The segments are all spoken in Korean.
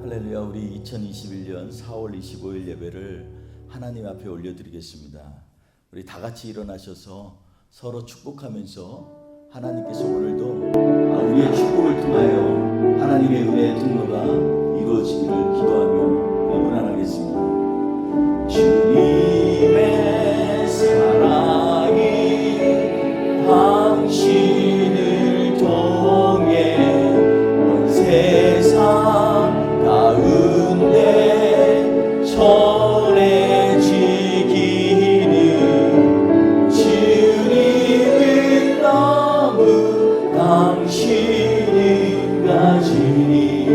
할렐루야. 우리 2021년 4월 25일 예배를 하나님 앞에 올려드리겠습니다. 우리 다 같이 일어나셔서 서로 축복하면서 하나님께서 오늘도 우리의 축복을 통하여 하나님의 은혜의 통로가 이루어지기를 기도하며 문안하겠습니다. 주님의 사랑이 당신을 통해 온 세상 가운데 전해지기를 주님은 너무 당신을 가지니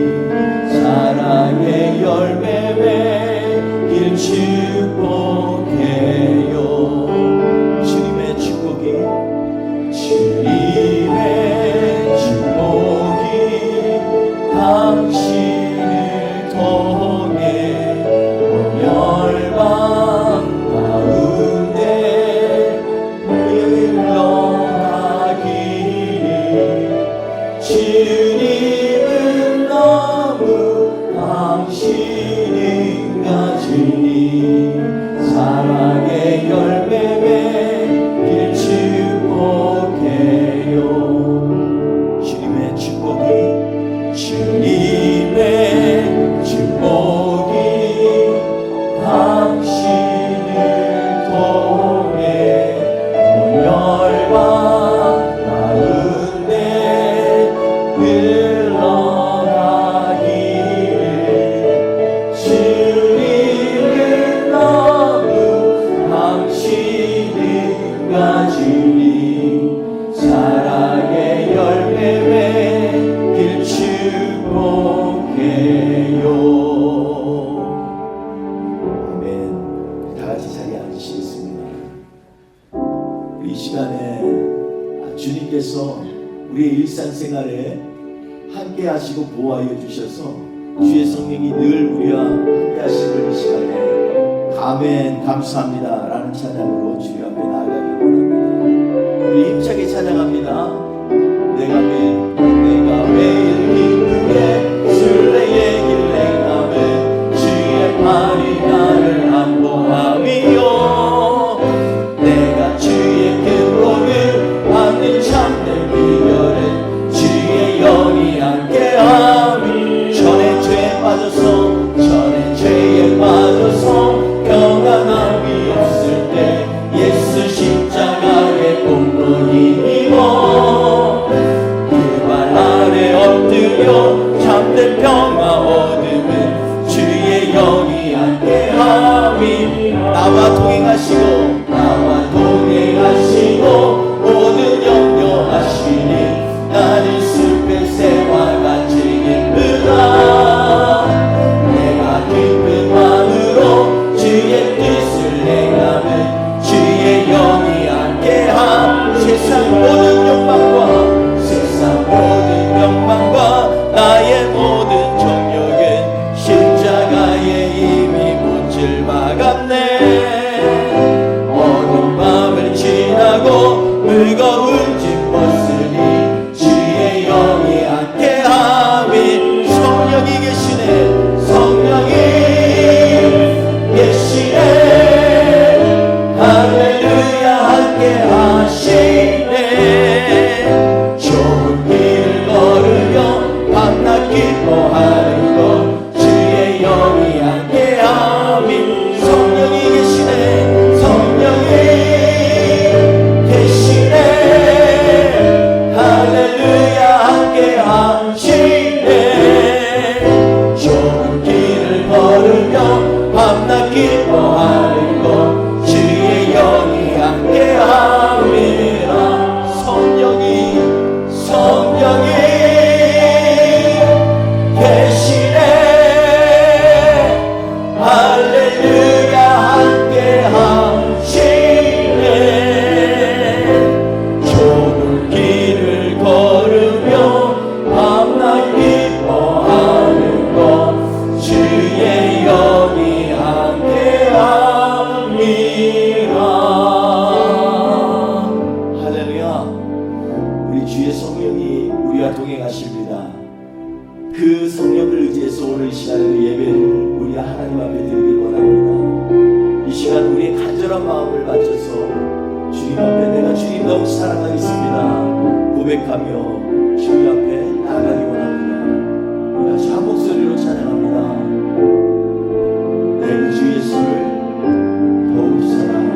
사랑의 열매 맺길 축복해요. 주님의 축복이 당신을 통해 온 열방 가운데 흘러가기를 주님은 너무 당신을 가지니 사랑의 열매 맺길 축복해요. 주님의 축복이 당신을 통해 온 열방 가운데 흘러가기를 주님은 너무 당신을 가지니 사랑의 열매 맺길 축복해요. 아멘. 다 같이 자리에 앉으시겠습니다. 이 시간에 주님께서 우리의 일상생활에 함께 하시고 보호하여 주셔서 주의 성령이 늘 우리와 함께 하시는 이 시간에 아멘 감사합니다 라는 찬양으로 주님 앞에 나아가기 원합니다. 우리 힘차게 찬양합니다. 내가 매일 기쁘게 순례의 길 행함은 주의 팔이 나를 안보함이요 내가 주의 긍휼을 받는 참된 비결은 주의 영이 함께함이 전에 죄에 빠져서 평안함이 없을 때 예수 십자가의 공로 힘입어 참된 평화 얻음은 주의 영이 함께함이 나와 동행하시고 모든 염려하시니 나는 숲의 새와 같이 기쁘다 내가 기쁜 마음으로 주의 뜻을 행하면 주의 영이 함께함 세상 모든 욕망과 나의 모든 정욕은 십자가에 이미 못을 박았네 어두운 밤을 지나고 주께서 오늘 이 시간에도 예배를 우리 하나님 앞에 드리길 원합니다. 이 시간 우리의 간절한 마음을 바쳐서 주님 앞에 내가 주님 너무 사랑하겠습니다 고백하며 주님 앞에 나아가기 원합니다. 우리 같이 한 목소리로 찬양합니다. 내 주 예수를 더욱 사랑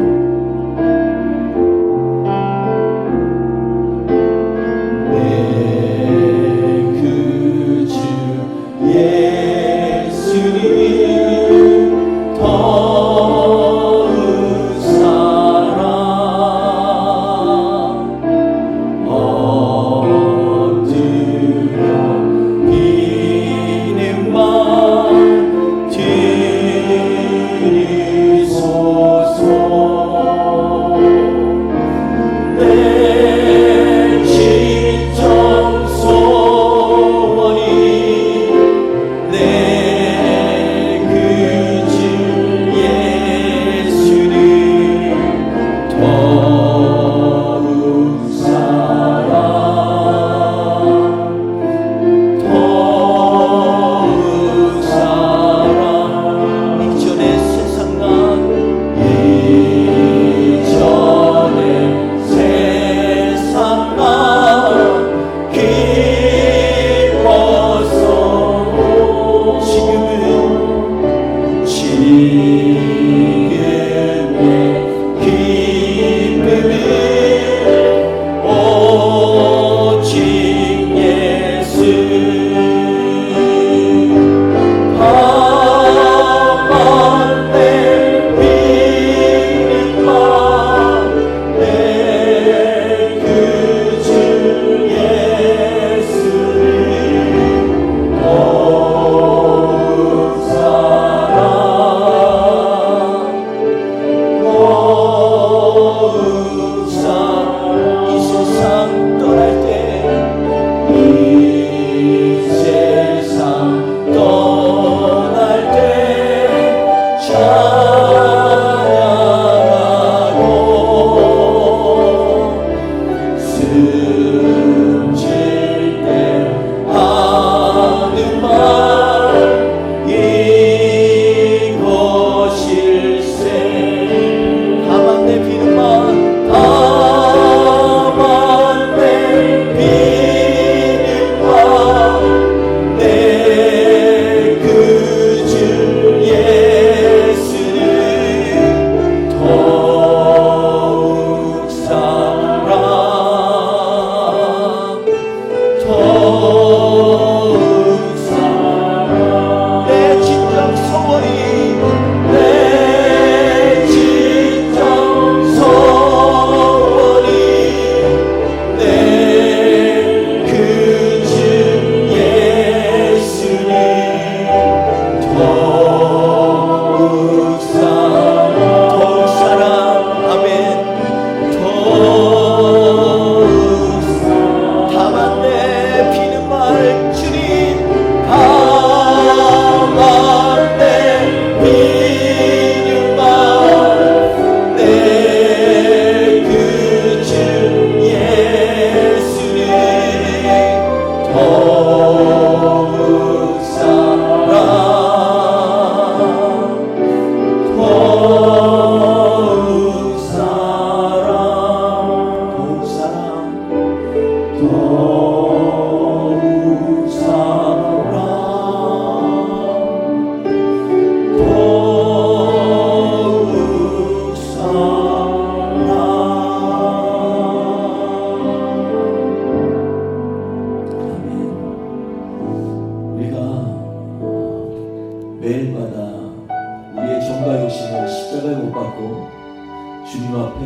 주님 앞에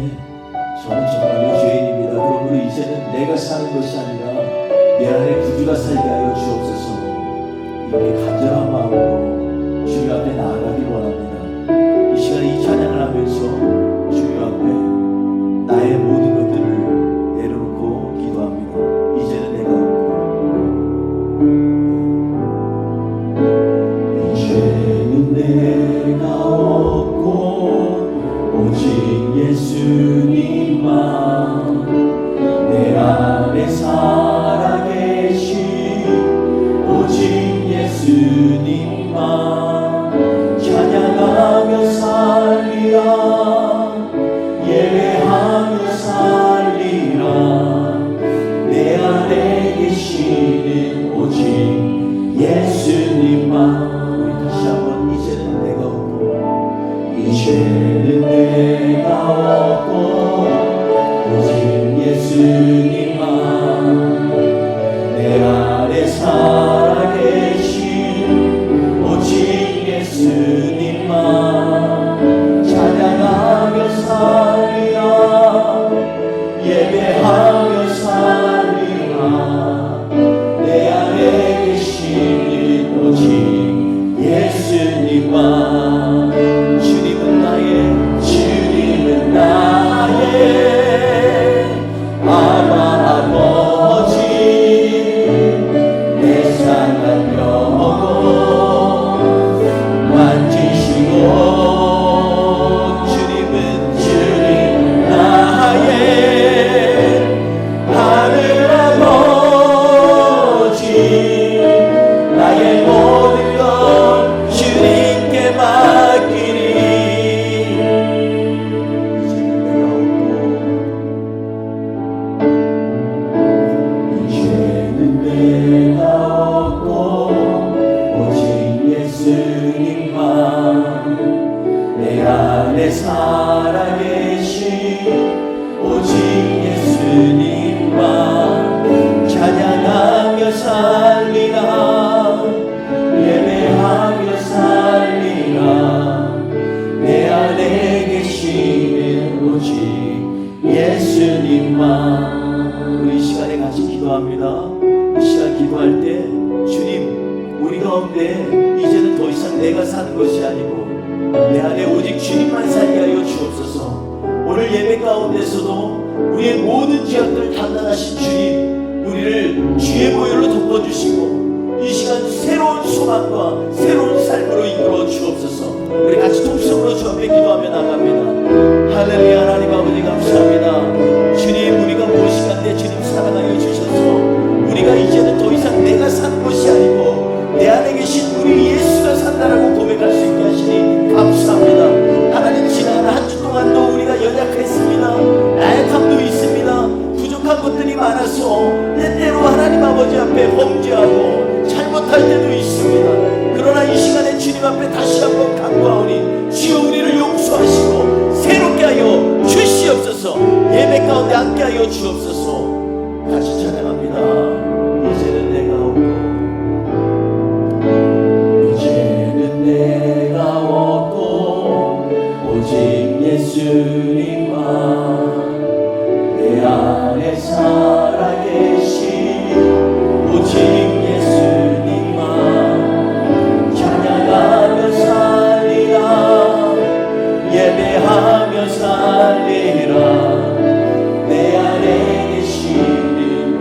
저는 정말 죄인입니다. 그러므로 이제는 내가 사는 것이 아니라 내 안에 구주가 살게 하여 주옵소서. 이렇게 간절한 마음으로 주님 앞에 나아가길 원합니다. 이 시간에 이 찬양을 하면서 주님 앞에 나의 모든 것들을 내려놓고 기도합니다. 이제는 내가 없고 오직 예수님만 내 안에 살아계신 오직 예수님 예수님만 찬양하며 살리라 예배하며 살리라 내 안에 계시는 오직 예수님만 우리 다시 한번 이제는 내가 없고 이제는 내가 없고 오직 예수님만 내 안에 살아계신 오직 예수님만 찬양하며 살리라 예배하며 살리라 내 안에 계시는 오직 예수님만 주님은 나의 아마 아버지 내 상한 영혼 만지시고 주님 나의 하늘 아버지 나의 모든 것 주님께 맡기리 이제는 내가 없고 오직 예수님만 내 안에 살아계신 오직 예수님만 찬양하며 살리라 예배하며 살리라 내 안에 계시는 오직 예수님만 우리 이 시간에 같이 기도합니다. 이 시간 기도할 때 주님 우리 가운데 이제는 더 이상 내가 사는 것이 아니고 내 안에 오직 주님만 살게 하여 주옵소서. 오늘 예배 가운데서도 우리의 모든 죄악들 단단하신 주님 우리를 주의 보혈로 덮어주시고 이 시간 새로운 소망과 새로운 삶으로 이끌어 주옵소서. 우리 같이 통성으로 주 앞에 기도하며 나갑니다. 할렐루야. 하나님 아버지 감사합니다. 주님 우리가 무엇인가인데 주님 사랑하여 주셔서 우리가 이제는 더 이상 내가 사는 것이 아니고 내 안에 계신 우리 예수가 산다라고 고백할 수 있게 하시니 감사합니다. 하나님 지난 한 주 동안도 우리가 연약했습니다. 나약함도 있습니다. 부족한 것들이 많아서 때때로 하나님 아버지 앞에 범죄하고 잘못할 때도 있습니다. 그러나 이 시간에 주님 앞에 다시 한번 간구하오니 주여 우리를 용서하시고 새롭게 하여 주시옵소서. 예배 가운데 함께 하여 주옵소서. 같이 찬양합니다. 이제는 내가 없고 이제는 내가 없고 오직 예수님만 내 안에 살아계신 오직 예수님만 찬양하며 살리라 예배하며 살리라 내 안에 계시는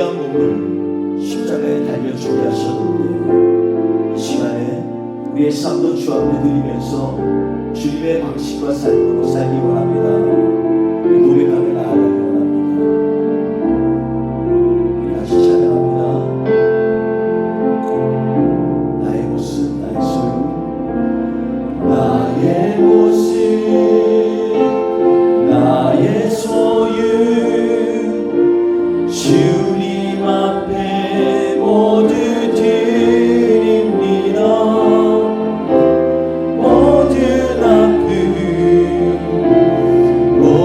귀한 몸을 십자가에 달려 죽게 하셨는데 이 시간에 우리의 삶도 주 앞에 드리면서 주님의 방식과 삶으로 살기 원합니다. 노력하며 나아가기 원합니다. 우리 다시 찬양합니다. 나의 모습 나의 소유 나의 모습 나의 소유 주님 앞에 모두 드립니다. 모든 아픔 모든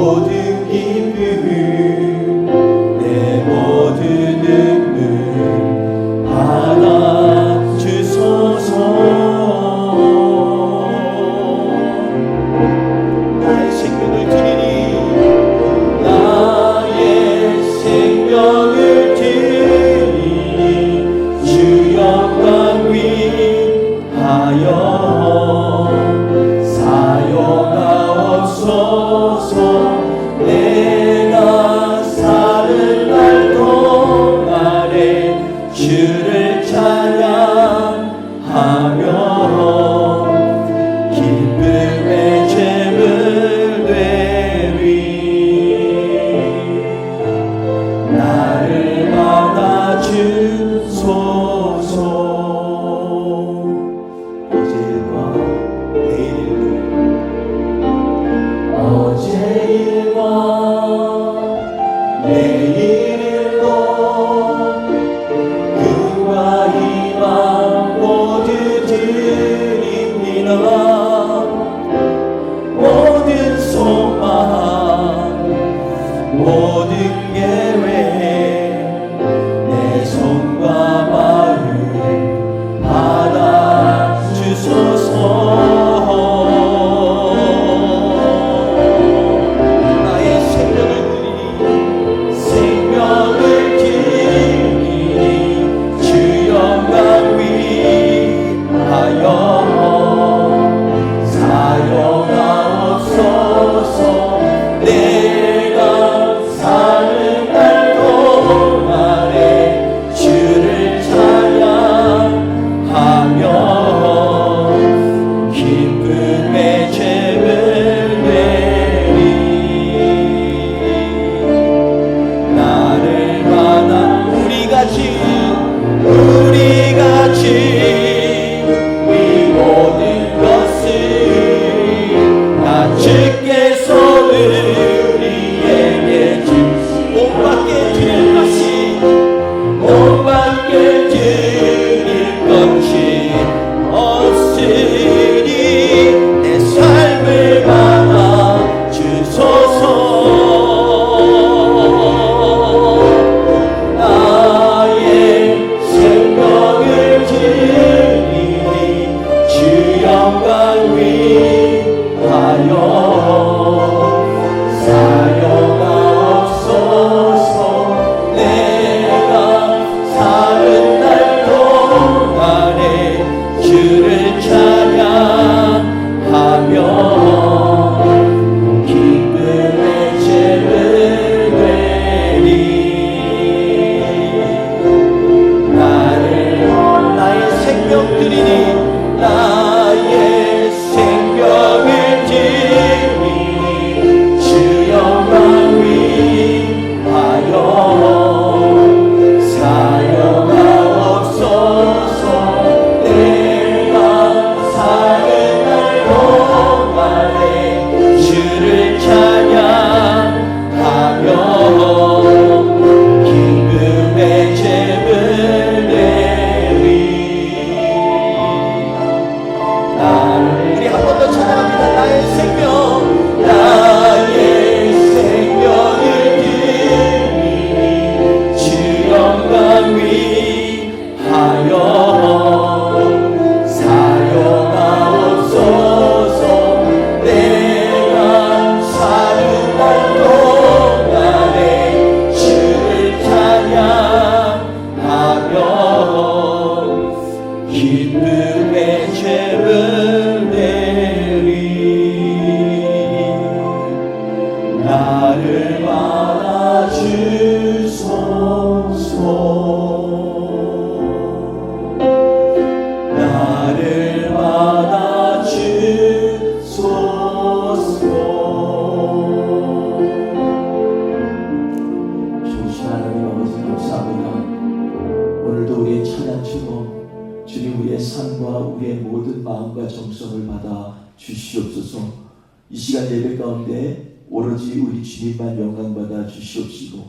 주님, 우리의 삶과 우리의 모든 마음과 정성을 받아 주시옵소서. 이 시간 예배 가운데 오로지 우리 주님만 영광 받아 주시옵시고,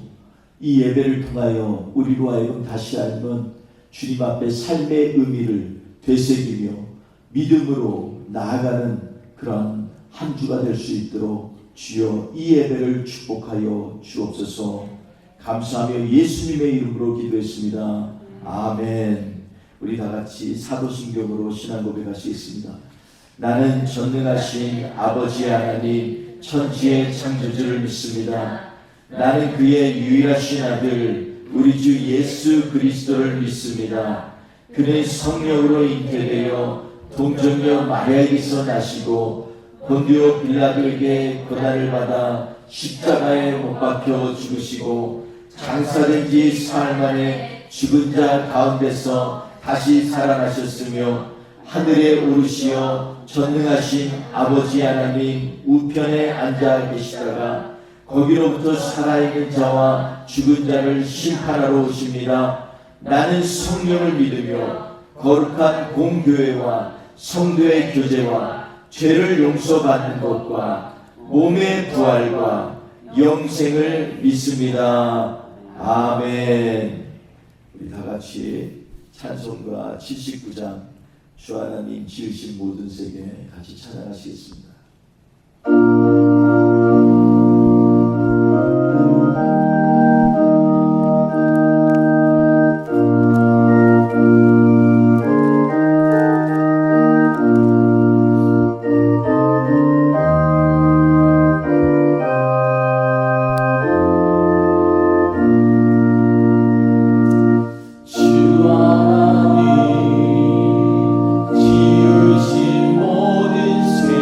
이 예배를 통하여 우리로 하여금 다시 알면 주님 앞에 삶의 의미를 되새기며 믿음으로 나아가는 그런 한 주가 될 수 있도록 주여 이 예배를 축복하여 주옵소서. 감사하며 예수님의 이름으로 기도했습니다. 아멘. 우리 다 같이 사도신경으로 신앙 고백하시겠습니다. 나는 전능하신 아버지 하나님 천지의 창조주를 믿습니다. 나는 그의 유일하신 아들 우리 주 예수 그리스도를 믿습니다. 그는 성령으로 잉태되어 동정녀 마리아에게서 나시고 본디오 빌라도에게 고난을 받아 십자가에 못 박혀 죽으시고 장사된 지 사흘 만에 죽은 자 가운데서 다시 살아나셨으며 하늘에 오르시어 전능하신 아버지 하나님 우편에 앉아 계시다가 거기로부터 살아있는 자와 죽은 자를 심판하러 오십니다. 나는 성령을 믿으며 거룩한 공교회와 성도의 교제와 죄를 용서받는 것과 몸의 부활과 영생을 믿습니다. 아멘. 우리 다 같이 찬송가 79장 주 하나님 지으신 모든 세계 같이 찬양하시겠습니다. 지으신 모든 세계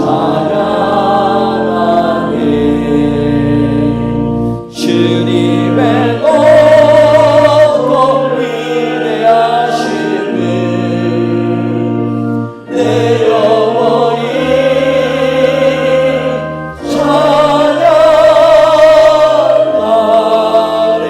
찬양하네. 주님의 높고 위대하심을 내 영혼이 찬양하네.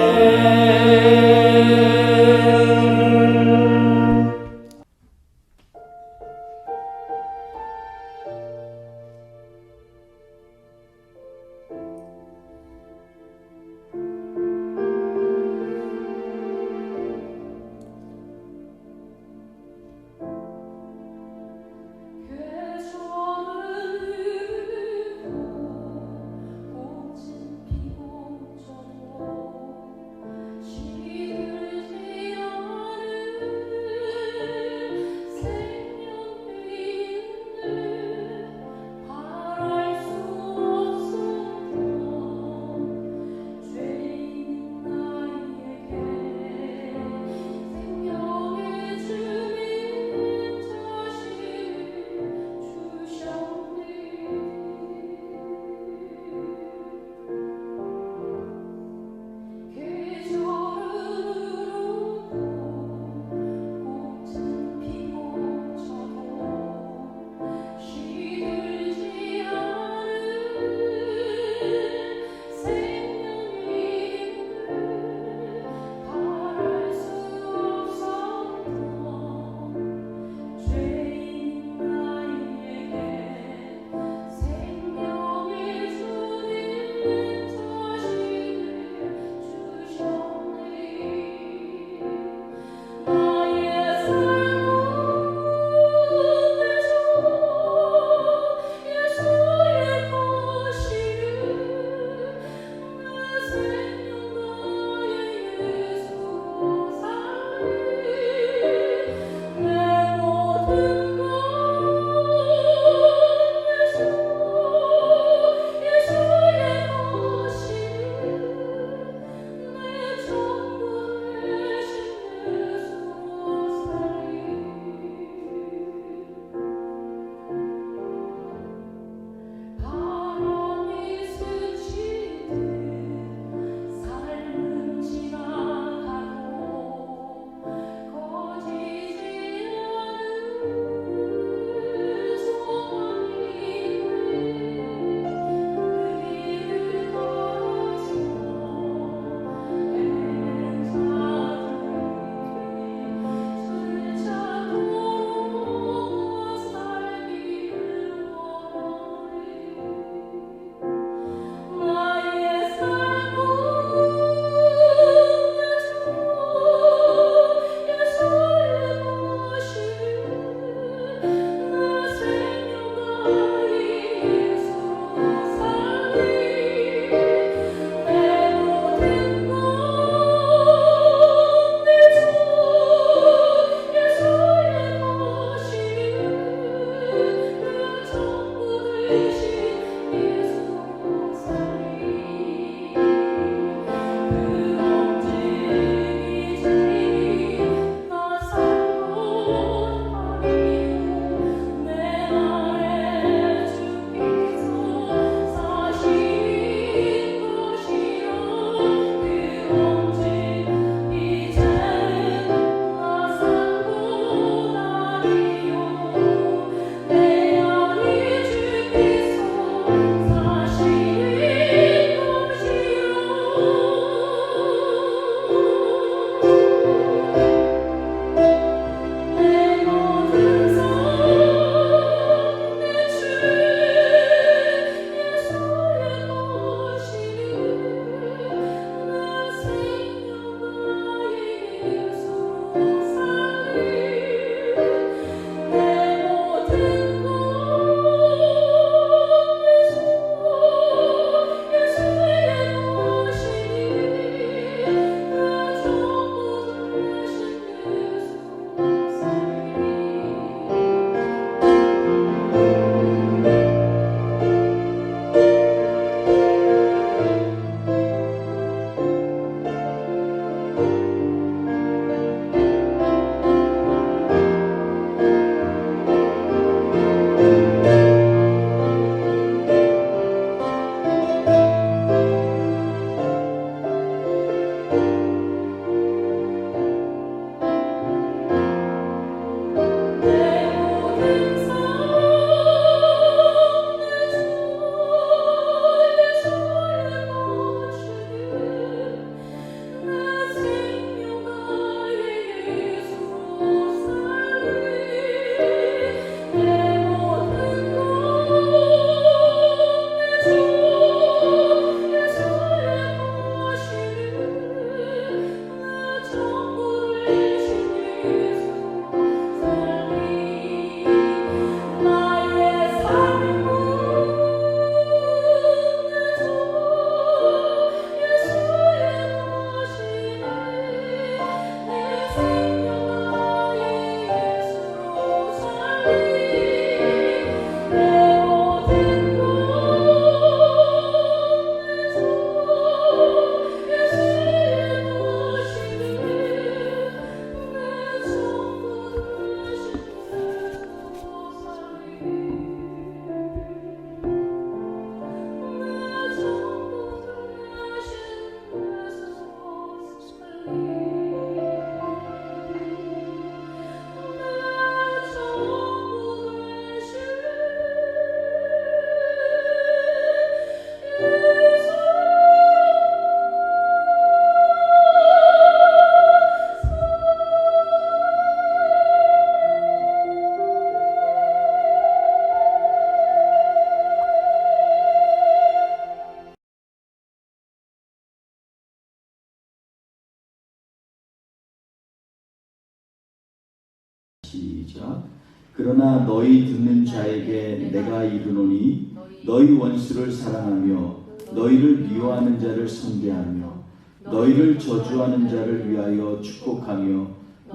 그러나 너희 듣는 자에게 내가 이르노니 너희 원수를 사랑하며 너희를 미워하는 자를 선대하며 너희를 저주하는 자를 위하여 축복하며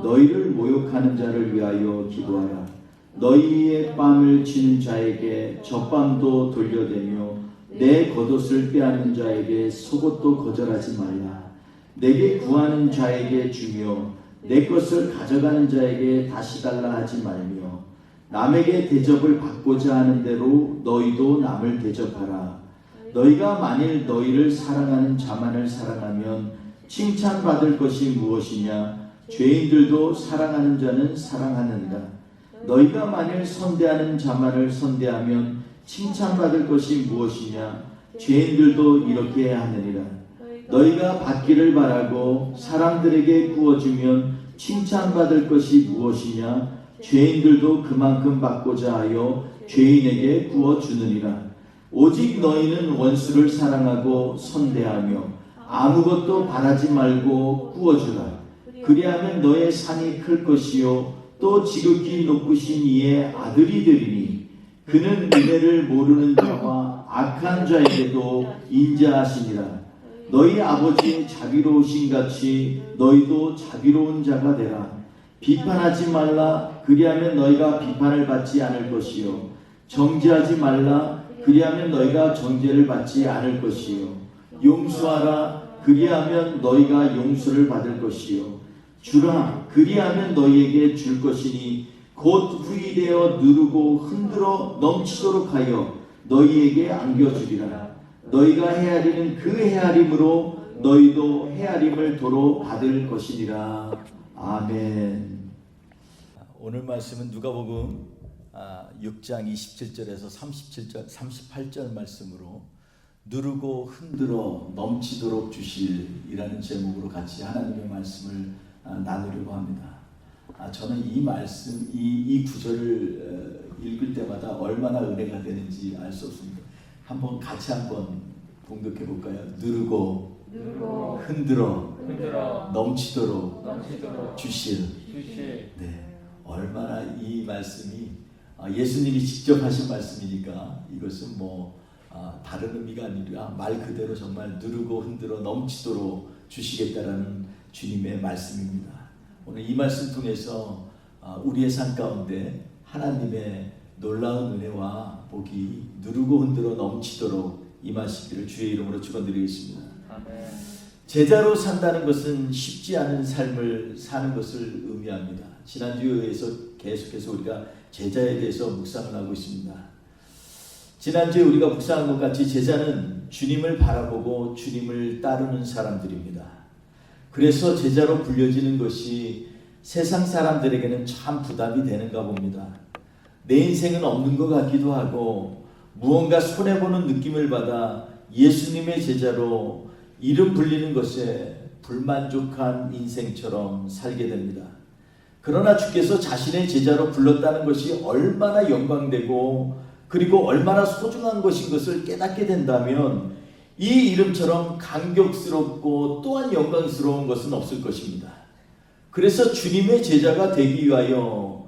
너희를 모욕하는 자를 위하여 기도하라. 너희의 빵을 치는 자에게 젖빵도 돌려대며 내 겉옷을 빼앗는 자에게 속옷도 거절하지 말라. 내게 구하는 자에게 주며 내 것을 가져가는 자에게 다시 달라 하지 말며 남에게 대접을 받고자 하는 대로 너희도 남을 대접하라. 너희가 만일 너희를 사랑하는 자만을 사랑하면 칭찬받을 것이 무엇이냐? 죄인들도 사랑하는 자는 사랑하는가? 너희가 만일 선대하는 자만을 선대하면 칭찬받을 것이 무엇이냐? 죄인들도 이렇게 하느니라. 너희가 받기를 바라고 사람들에게 구워주면 칭찬받을 것이 무엇이냐? 죄인들도 그만큼 받고자 하여 죄인에게 구워주느니라. 오직 너희는 원수를 사랑하고 선대하며 아무것도 바라지 말고 구워주라. 그리하면 너의 산이 클 것이요 또 지극히 높으신 이의 아들이 되리니 그는 은혜를 모르는 자와 악한 자에게도 인자하시니라. 너희 아버지의 자비로우신 같이 너희도 자비로운 자가 되라. 비판하지 말라. 그리하면 너희가 비판을 받지 않을 것이요 정죄하지 말라. 그리하면 너희가 정죄를 받지 않을 것이요 용서하라. 그리하면 너희가 용서를 받을 것이요 주라. 그리하면 너희에게 줄 것이니 곧 후이되어 누르고 흔들어 넘치도록 하여 너희에게 안겨주리라. 너희가 헤아리는 그 헤아림으로 너희도 헤아림을 도로 받을 것이니라. 아멘. 오늘 말씀은 누가복음 6장 27절에서 38절 말씀으로 누르고 흔들어 넘치도록 주실이라는 제목으로 같이 하나님의 말씀을 나누려고 합니다. 저는 이 말씀, 이 구절을 읽을 때마다 얼마나 은혜가 되는지 알 수 없습니다. 같이 한번 봉독해 볼까요? 누르고 흔들어 넘치도록 주실. 네, 얼마나 이 말씀이 예수님이 직접 하신 말씀이니까 이것은 다른 의미가 아니라 말 그대로 정말 누르고 흔들어 넘치도록 주시겠다라는 주님의 말씀입니다. 오늘 이 말씀 통해서 우리의 삶 가운데 하나님의 놀라운 은혜와 복이 누르고 흔들어 넘치도록 임하시기를 주의 이름으로 축원드리겠습니다. 아멘. 제자로 산다는 것은 쉽지 않은 삶을 사는 것을 의미합니다. 지난주에서 계속해서 우리가 제자에 대해서 묵상을 하고 있습니다. 지난주에 우리가 묵상한 것 같이 제자는 주님을 바라보고 주님을 따르는 사람들입니다. 그래서 제자로 불려지는 것이 세상 사람들에게는 참 부담이 되는가 봅니다. 내 인생은 없는 것 같기도 하고 무언가 손해보는 느낌을 받아 예수님의 제자로 이름 불리는 것에 불만족한 인생처럼 살게 됩니다. 그러나 주께서 자신의 제자로 불렀다는 것이 얼마나 영광되고 그리고 얼마나 소중한 것인 것을 깨닫게 된다면 이 이름처럼 감격스럽고 또한 영광스러운 것은 없을 것입니다. 그래서 주님의 제자가 되기 위하여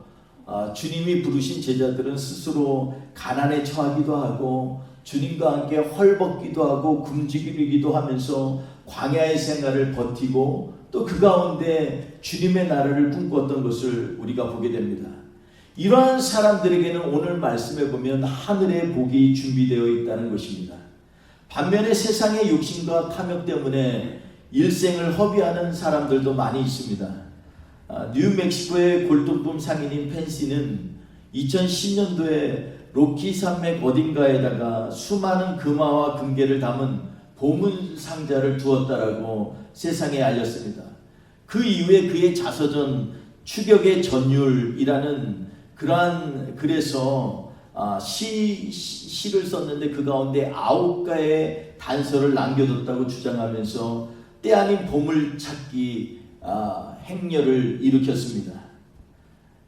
주님이 부르신 제자들은 스스로 가난에 처하기도 하고 주님과 함께 헐벗기도 하고 굶주리기도 하면서 광야의 생활을 버티고 또 그 가운데 주님의 나라를 꿈꿨던 것을 우리가 보게 됩니다. 이러한 사람들에게는 오늘 말씀에 보면 하늘의 복이 준비되어 있다는 것입니다. 반면에 세상의 욕심과 탐욕 때문에 일생을 허비하는 사람들도 많이 있습니다. 뉴멕시코의 골동품 상인인 펜시는 2010년도에 로키 산맥 어딘가에다가 수많은 금화와 금괴를 담은 보물 상자를 두었다라고 세상에 알렸습니다. 그 이후에 그의 자서전 추격의 전율이라는 그러한 글에서 시를 썼는데 그 가운데 9가의 단서를 남겨뒀다고 주장하면서 때 아닌 보물 찾기 행렬을 일으켰습니다.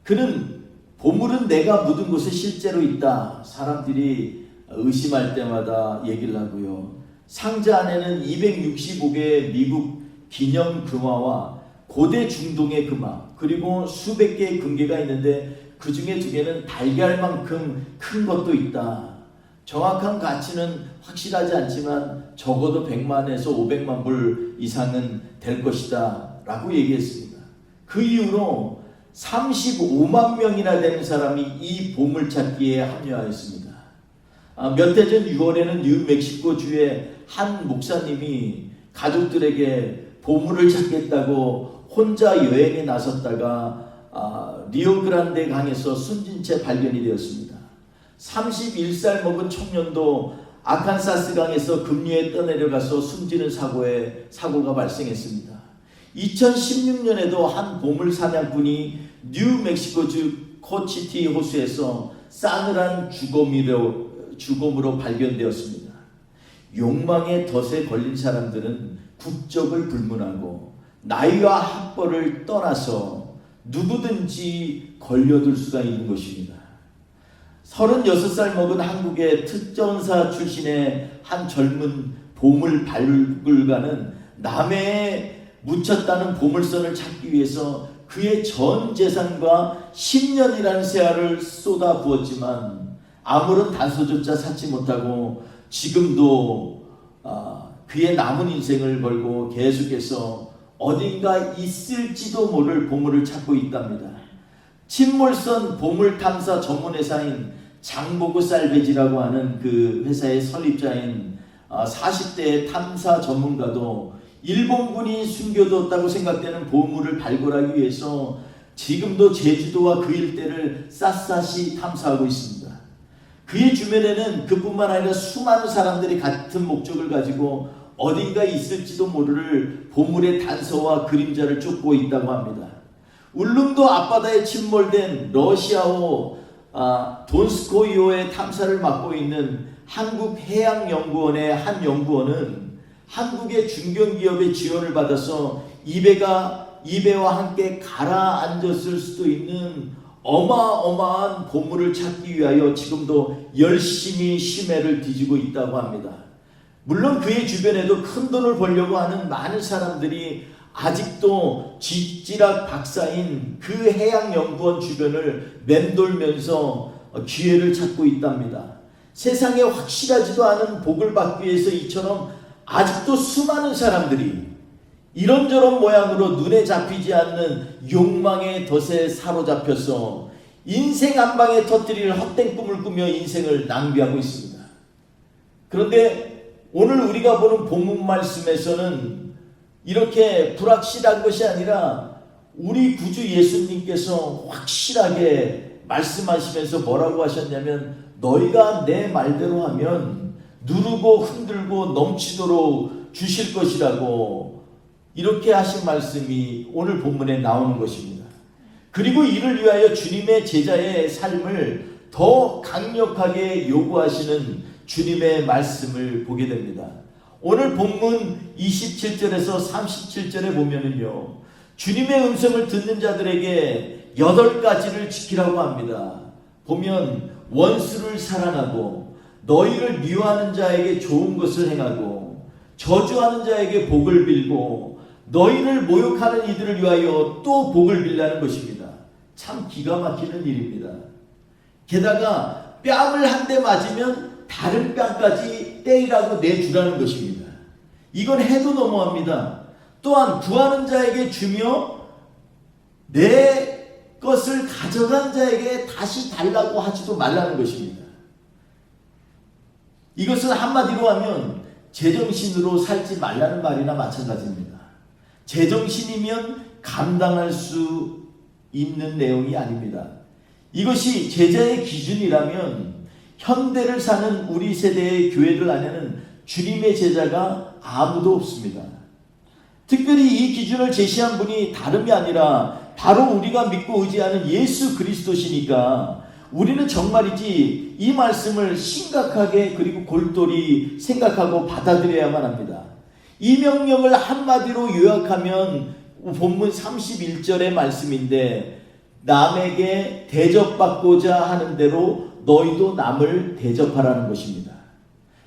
그는 보물은 내가 묻은 곳에 실제로 있다. 사람들이 의심할 때마다 얘기를 하고요. 상자 안에는 265개의 미국 기념 금화와 고대 중동의 금화 그리고 수백 개의 금괴가 있는데 그 중에 2개는 달걀만큼 큰 것도 있다. 정확한 가치는 확실하지 않지만 적어도 100만에서 500만 불 이상은 될 것이다 라고 얘기했습니다. 그 이후로 35만 명이나 되는 사람이 이 보물찾기에 합류하였습니다. 몇 해 전 6월에는 뉴멕시코주의 한 목사님이 가족들에게 보물을 찾겠다고 혼자 여행에 나섰다가 리오그란데 강에서 숨진 채 발견이 되었습니다. 31살 먹은 청년도 아칸사스 강에서 급류에 떠내려가서 숨지는 사고가 발생했습니다. 2016년에도 한 보물 사냥꾼이 뉴멕시코주 코치티 호수에서 싸늘한 죽음으로 발견되었습니다. 욕망의 덫에 걸린 사람들은 국적을 불문하고 나이와 학벌을 떠나서 누구든지 걸려들 수가 있는 것입니다. 36살 먹은 한국의 특전사 출신의 한 젊은 보물 발굴가는 남해에 묻혔다는 보물선을 찾기 위해서 그의 전 재산과 10년이라는 세월을 쏟아 부었지만 아무런 단서조차 찾지 못하고 지금도 그의 남은 인생을 걸고 계속해서 어딘가 있을지도 모를 보물을 찾고 있답니다. 침몰선 보물탐사 전문회사인 장보고 살베지라고 하는 그 회사의 설립자인 40대의 탐사 전문가도 일본군이 숨겨뒀다고 생각되는 보물을 발굴하기 위해서 지금도 제주도와 그 일대를 샅샅이 탐사하고 있습니다. 그의 주변에는 그뿐만 아니라 수많은 사람들이 같은 목적을 가지고 어딘가 있을지도 모를 보물의 단서와 그림자를 쫓고 있다고 합니다. 울릉도 앞바다에 침몰된 러시아호 돈스코이호의 탐사를 맡고 있는 한국해양연구원의 한 연구원은 한국의 중견기업의 지원을 받아서 이배와 함께 가라앉았을 수도 있는 어마어마한 보물을 찾기 위하여 지금도 열심히 심해를 뒤지고 있다고 합니다. 물론 그의 주변에도 큰 돈을 벌려고 하는 많은 사람들이 아직도 쥐지락 박사인 그 해양연구원 주변을 맴돌면서 기회를 찾고 있답니다. 세상에 확실하지도 않은 복을 받기 위해서 이처럼 아직도 수많은 사람들이 이런저런 모양으로 눈에 잡히지 않는 욕망의 덫에 사로잡혀서 인생 한 방에 터뜨릴 헛된 꿈을 꾸며 인생을 낭비하고 있습니다. 그런데 오늘 우리가 보는 본문 말씀에서는 이렇게 불확실한 것이 아니라 우리 구주 예수님께서 확실하게 말씀하시면서 뭐라고 하셨냐면 너희가 내 말대로 하면 누르고 흔들고 넘치도록 주실 것이라고 이렇게 하신 말씀이 오늘 본문에 나오는 것입니다. 그리고 이를 위하여 주님의 제자의 삶을 더 강력하게 요구하시는 주님의 말씀을 보게 됩니다. 오늘 본문 27절에서 37절에 보면은요, 주님의 음성을 듣는 자들에게 8가지를 지키라고 합니다. 보면 원수를 사랑하고 너희를 미워하는 자에게 좋은 것을 행하고 저주하는 자에게 복을 빌고 너희를 모욕하는 이들을 위하여 또 복을 빌라는 것입니다. 참 기가 막히는 일입니다. 게다가 뺨을 한 대 맞으면 다른 뺨까지 때리라고 내주라는 것입니다. 이건 해도 너무합니다. 또한 구하는 자에게 주며 내 것을 가져간 자에게 다시 달라고 하지도 말라는 것입니다. 이것은 한마디로 하면 제정신으로 살지 말라는 말이나 마찬가지입니다. 제정신이면 감당할 수 있는 내용이 아닙니다. 이것이 제자의 기준이라면 현대를 사는 우리 세대의 교회들 안에는 주님의 제자가 아무도 없습니다. 특별히 이 기준을 제시한 분이 다름이 아니라 바로 우리가 믿고 의지하는 예수 그리스도시니까 우리는 정말이지 이 말씀을 심각하게 그리고 골똘히 생각하고 받아들여야만 합니다. 이 명령을 한마디로 요약하면 본문 31절의 말씀인데 남에게 대접받고자 하는 대로 너희도 남을 대접하라는 것입니다.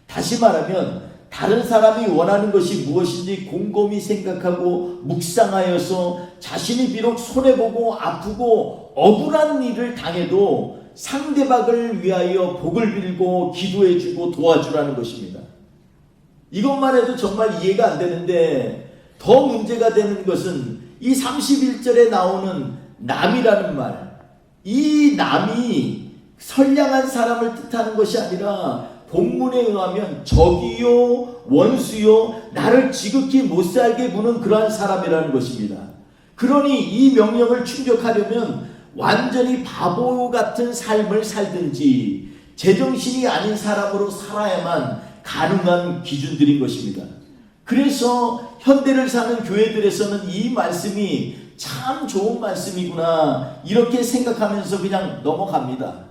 다시 말하면 다른 사람이 원하는 것이 무엇인지 곰곰이 생각하고 묵상하여서 자신이 비록 손해보고 아프고 억울한 일을 당해도 상대방을 위하여 복을 빌고 기도해주고 도와주라는 것입니다. 이것만 해도 정말 이해가 안 되는데 더 문제가 되는 것은 이 31절에 나오는 남이라는 말, 이 남이 선량한 사람을 뜻하는 것이 아니라 본문에 의하면 적이요 원수요 나를 지극히 못살게 구는 그러한 사람이라는 것입니다. 그러니 이 명령을 충족하려면 완전히 바보 같은 삶을 살든지 제정신이 아닌 사람으로 살아야만 가능한 기준들인 것입니다. 그래서 현대를 사는 교회들에서는 이 말씀이 참 좋은 말씀이구나 이렇게 생각하면서 그냥 넘어갑니다.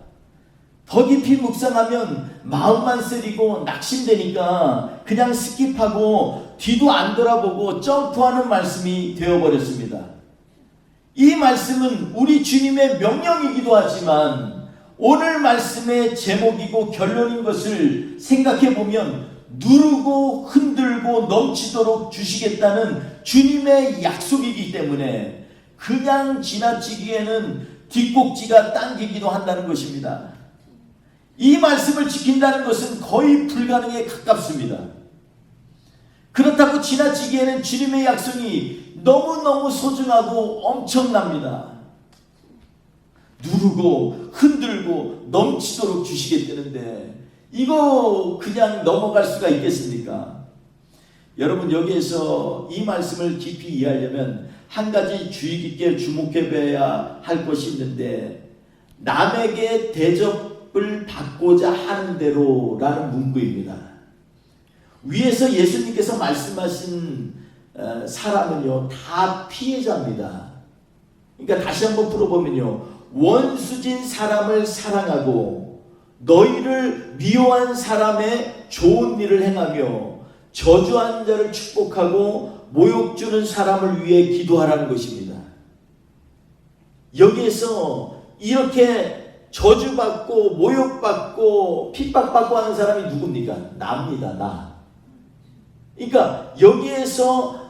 더 깊이 묵상하면 마음만 쓰리고 낙심되니까 그냥 스킵하고 뒤도 안 돌아보고 점프하는 말씀이 되어버렸습니다. 이 말씀은 우리 주님의 명령이기도 하지만 오늘 말씀의 제목이고 결론인 것을 생각해 보면 누르고 흔들고 넘치도록 주시겠다는 주님의 약속이기 때문에 그냥 지나치기에는 뒷꼭지가 당기기도 한다는 것입니다. 이 말씀을 지킨다는 것은 거의 불가능에 가깝습니다. 그렇다고 지나치기에는 주님의 약속이 너무너무 소중하고 엄청납니다. 누르고 흔들고 넘치도록 주시겠다는데 이거 그냥 넘어갈 수가 있겠습니까? 여러분, 여기에서 이 말씀을 깊이 이해하려면 한 가지 주의 깊게 주목해 봐야 할 것이 있는데, 남에게 대접을 받고자 하는 대로라는 문구입니다. 위에서 예수님께서 말씀하신 사람은요 다 피해자입니다. 그러니까 다시 한번 풀어보면요, 원수진 사람을 사랑하고 너희를 미워한 사람의 좋은 일을 행하며 저주한 자를 축복하고 모욕 주는 사람을 위해 기도하라는 것입니다. 여기에서 이렇게 저주받고 모욕받고 핍박받고 하는 사람이 누굽니까? 나입니다. 나. 그러니까 여기에서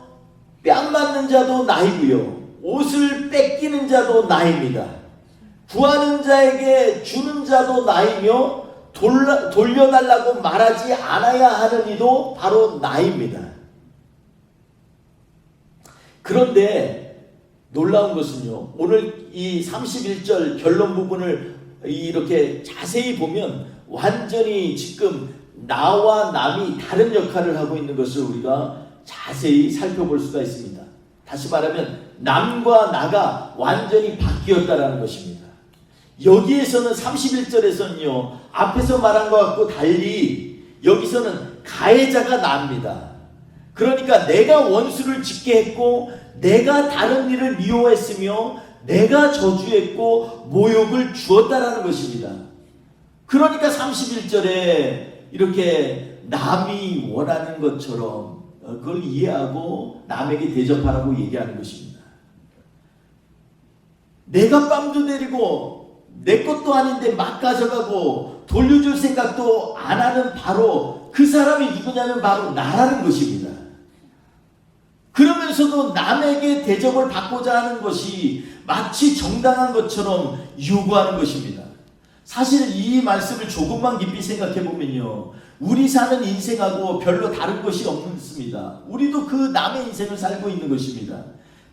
뺨 맞는 자도 나이고요, 옷을 뺏기는 자도 나입니다. 구하는 자에게 주는 자도 나이며 돌려달라고 말하지 않아야 하는 이도 바로 나입니다. 그런데 놀라운 것은요, 오늘 이 31절 결론 부분을 이렇게 자세히 보면 완전히 지금 나와 남이 다른 역할을 하고 있는 것을 우리가 자세히 살펴볼 수가 있습니다. 다시 말하면 남과 나가 완전히 바뀌었다라는 것입니다. 여기에서는 31절에서는요 앞에서 말한 것 같고 달리 여기서는 가해자가 나입니다. 그러니까 내가 원수를 짓게 했고 내가 다른 일을 미워했으며 내가 저주했고 모욕을 주었다라는 것입니다. 그러니까 31절에 이렇게 남이 원하는 것처럼 그걸 이해하고 남에게 대접하라고 얘기하는 것입니다. 내가 뺨도 내리고 내 것도 아닌데 막 가져가고 돌려줄 생각도 안 하는 바로 그 사람이 누구냐면 바로 나라는 것입니다. 그러면서도 남에게 대접을 받고자 하는 것이 마치 정당한 것처럼 요구하는 것입니다. 사실 이 말씀을 조금만 깊이 생각해 보면요, 우리 사는 인생하고 별로 다른 것이 없습니다. 우리도 그 남의 인생을 살고 있는 것입니다.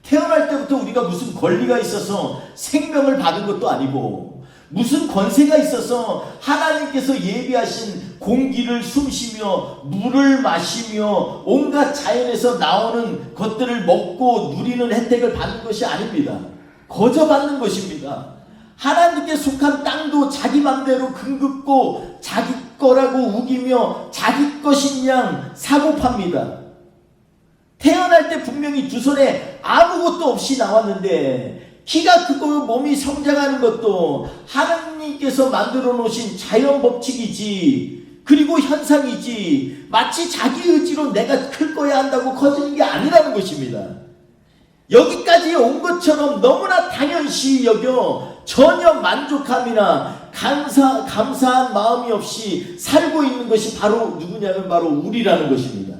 태어날 때부터 우리가 무슨 권리가 있어서 생명을 받은 것도 아니고 무슨 권세가 있어서 하나님께서 예비하신 공기를 숨쉬며 물을 마시며 온갖 자연에서 나오는 것들을 먹고 누리는 혜택을 받는 것이 아닙니다. 거저 받는 것입니다. 하나님께 속한 땅도 자기 맘대로 금긋고 자기 거라고 우기며 자기 것인 양 사고 팝니다. 태어날 때 분명히 두 손에 아무것도 없이 나왔는데 키가 크고 몸이 성장하는 것도 하나님께서 만들어 놓으신 자연 법칙이지, 그리고 현상이지, 마치 자기 의지로 내가 클 거야 한다고 커지는 게 아니라는 것입니다. 여기까지 온 것처럼 너무나 당연시 여겨 전혀 만족함이나 감사한 마음이 없이 살고 있는 것이 바로 누구냐면 바로 우리라는 것입니다.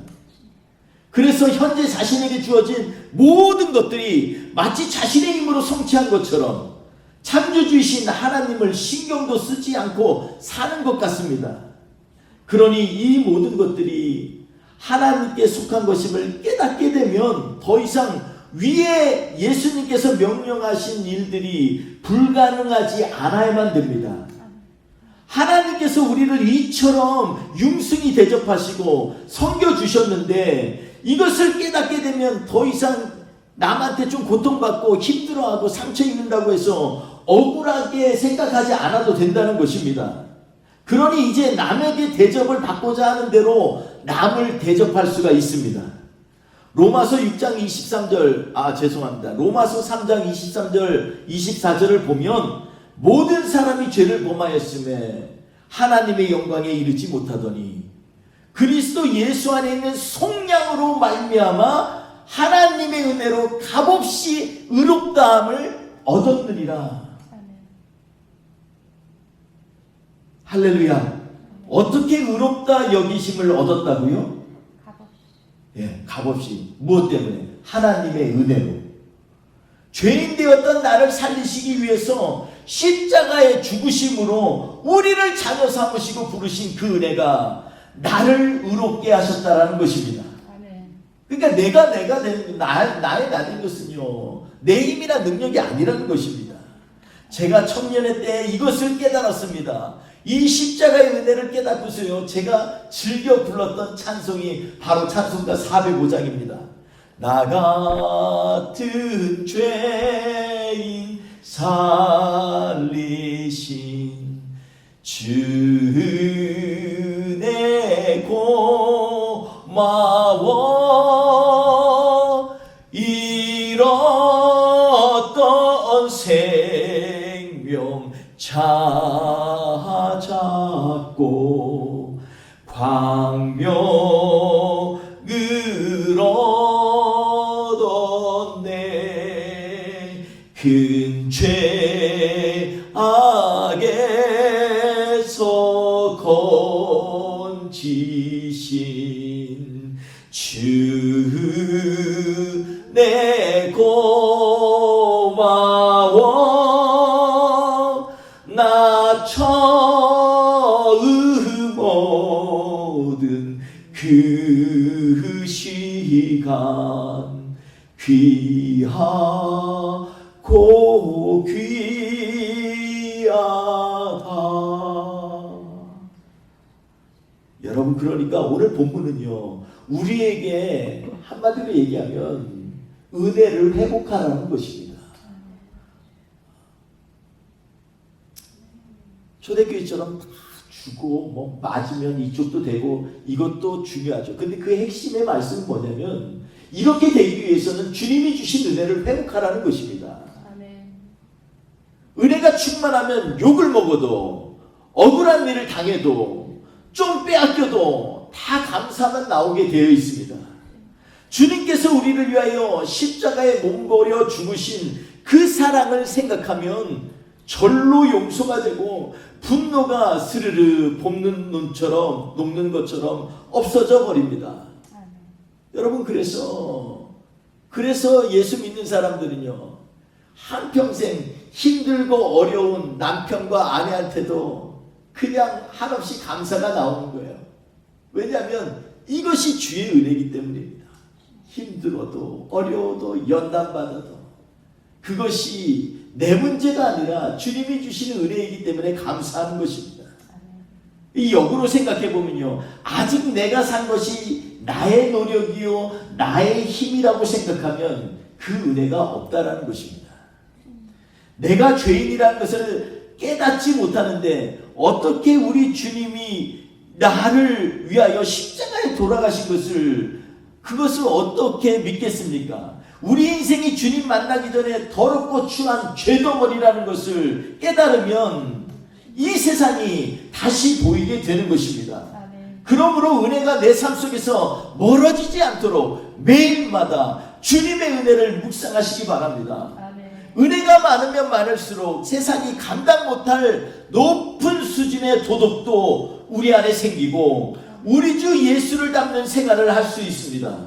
그래서 현재 자신에게 주어진 모든 것들이 마치 자신의 힘으로 성취한 것처럼 창조주이신 하나님을 신경도 쓰지 않고 사는 것 같습니다. 그러니 이 모든 것들이 하나님께 속한 것임을 깨닫게 되면 더 이상 위에 예수님께서 명령하신 일들이 불가능하지 않아야만 됩니다. 하나님께서 우리를 이처럼 융숭이 대접하시고 섬겨주셨는데 이것을 깨닫게 되면 더 이상 남한테 좀 고통받고 힘들어하고 상처 입는다고 해서 억울하게 생각하지 않아도 된다는 것입니다. 그러니 이제 남에게 대접을 받고자 하는 대로 남을 대접할 수가 있습니다. 로마서 6장 23절 로마서 3장 23절 24절을 보면 모든 사람이 죄를 범하였음에 하나님의 영광에 이르지 못하더니 그리스도 예수 안에 있는 속량으로 말미암아 하나님의 은혜로 값없이 의롭다함을 얻었느니라. 할렐루야. 어떻게 의롭다 여기심을 얻었다고요? 값없이. 무엇 때문에? 하나님의 은혜로. 죄인 되었던 나를 살리시기 위해서 십자가의 죽으심으로 우리를 자녀 삼으시고 부르신 그 은혜가 나를 의롭게 하셨다라는 것입니다. 그러니까 나의 나된 것은요, 내 힘이나 능력이 아니라는 것입니다. 제가 청년의 때 이것을 깨달았습니다. 이 십자가의 은혜를 깨닫고서요, 제가 즐겨 불렀던 찬송이 바로 찬송가 405장입니다. 나 같은 죄인 살리신 주 은혜 고마워 잃었던 생명 찾았고 광명을 얻었네 큰 죄악에서 건지신 주 내 고마워 나 처음 얻은 그 시간 귀하고 귀하다. 여러분, 그러니까 오늘 본문은요, 우리에게 한마디로 얘기하면 은혜를 회복하라는 것입니다. 초대교회처럼 다 주고 뭐 맞으면 이쪽도 되고 이것도 중요하죠. 근데 그 핵심의 말씀은 뭐냐면 이렇게 되기 위해서는 주님이 주신 은혜를 회복하라는 것입니다. 은혜가 충만하면 욕을 먹어도 억울한 일을 당해도 좀 빼앗겨도 다 감사만 나오게 되어 있습니다. 주님께서 우리를 위하여 십자가에 몸버려 죽으신 그 사랑을 생각하면 절로 용서가 되고 분노가 스르르 볶는 눈처럼 녹는 것처럼 없어져 버립니다. 여러분, 그래서 예수 믿는 사람들은요, 한평생 힘들고 어려운 남편과 아내한테도 그냥 한없이 감사가 나오는 거예요. 왜냐하면 이것이 주의 은혜이기 때문입니다. 힘들어도 어려워도 연단받아도 그것이 내 문제가 아니라 주님이 주시는 은혜이기 때문에 감사하는 것입니다. 이 역으로 생각해 보면요, 아직 내가 산 것이 나의 노력이요 나의 힘이라고 생각하면 그 은혜가 없다라는 것입니다. 내가 죄인이라는 것을 깨닫지 못하는데 어떻게 우리 주님이 나를 위하여 십자가에 돌아가신 그것을 어떻게 믿겠습니까? 우리 인생이 주님 만나기 전에 더럽고 추한 죄덩어리라는 것을 깨달으면 이 세상이 다시 보이게 되는 것입니다. 그러므로 은혜가 내 삶 속에서 멀어지지 않도록 매일마다 주님의 은혜를 묵상하시기 바랍니다. 은혜가 많으면 많을수록 세상이 감당 못할 높은 수준의 도덕도 우리 안에 생기고 우리 주 예수를 닮는 생활을 할 수 있습니다.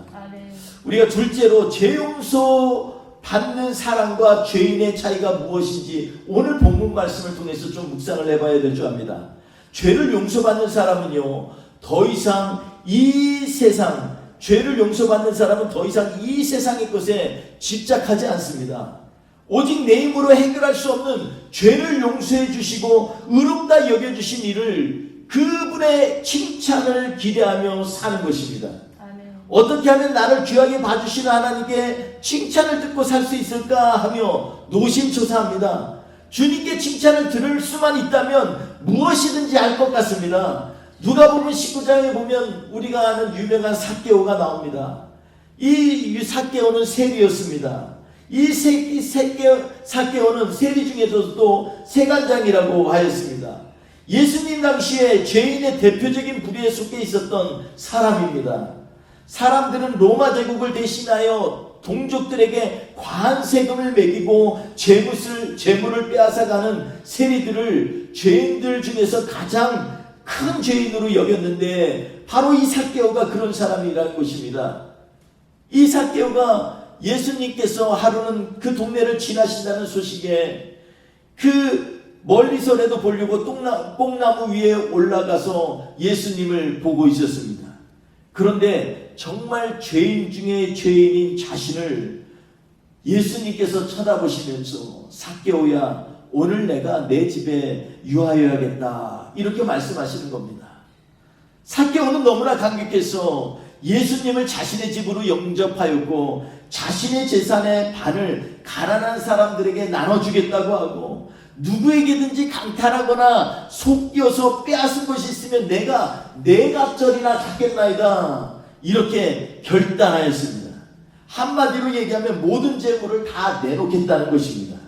우리가 둘째로 죄 용서 받는 사람과 죄인의 차이가 무엇인지 오늘 본문 말씀을 통해서 좀 묵상을 해봐야 될 줄 압니다. 죄를 용서받는 사람은요, 더 이상 이 세상, 죄를 용서받는 사람은 더 이상 이 세상의 것에 집착하지 않습니다. 오직 내 힘으로 해결할 수 없는 죄를 용서해 주시고 의롭다 여겨주신 이를 그분의 칭찬을 기대하며 사는 것입니다. 어떻게 하면 나를 귀하게 봐주시는 하나님께 칭찬을 듣고 살 수 있을까 하며 노심초사합니다. 주님께 칭찬을 들을 수만 있다면 무엇이든지 할 것 같습니다. 누가복음 19장에 보면 우리가 아는 유명한 삭개오가 나옵니다. 이 삭개오는 세리였습니다. 이 삭개오는 세리 중에서도 세간장이라고 하였습니다. 예수님 당시에 죄인의 대표적인 부류에 속해 있었던 사람입니다. 사람들은 로마 제국을 대신하여 동족들에게 과한 세금을 매기고 재물을 빼앗아가는 세리들을 죄인들 중에서 가장 큰 죄인으로 여겼는데 바로 이 삭개오가 그런 사람이라는 것입니다. 이 삭개오가 예수님께서 하루는 그 동네를 지나신다는 소식에 그 멀리서라도 보려고 뽕나무 위에 올라가서 예수님을 보고 있었습니다. 그런데 정말 죄인 중에 죄인인 자신을 예수님께서 쳐다보시면서 삭개오야, 오늘 내가 내 집에 유하여야겠다, 이렇게 말씀하시는 겁니다. 삭개오는 너무나 감격해서 예수님을 자신의 집으로 영접하였고 자신의 재산의 반을 가난한 사람들에게 나눠주겠다고 하고 누구에게든지 강탈하거나 속여서 빼앗은 것이 있으면 내가 네 갑절이나 갚겠나이다, 이렇게 결단하였습니다. 한마디로 얘기하면 모든 재물을 다 내놓겠다는 것입니다.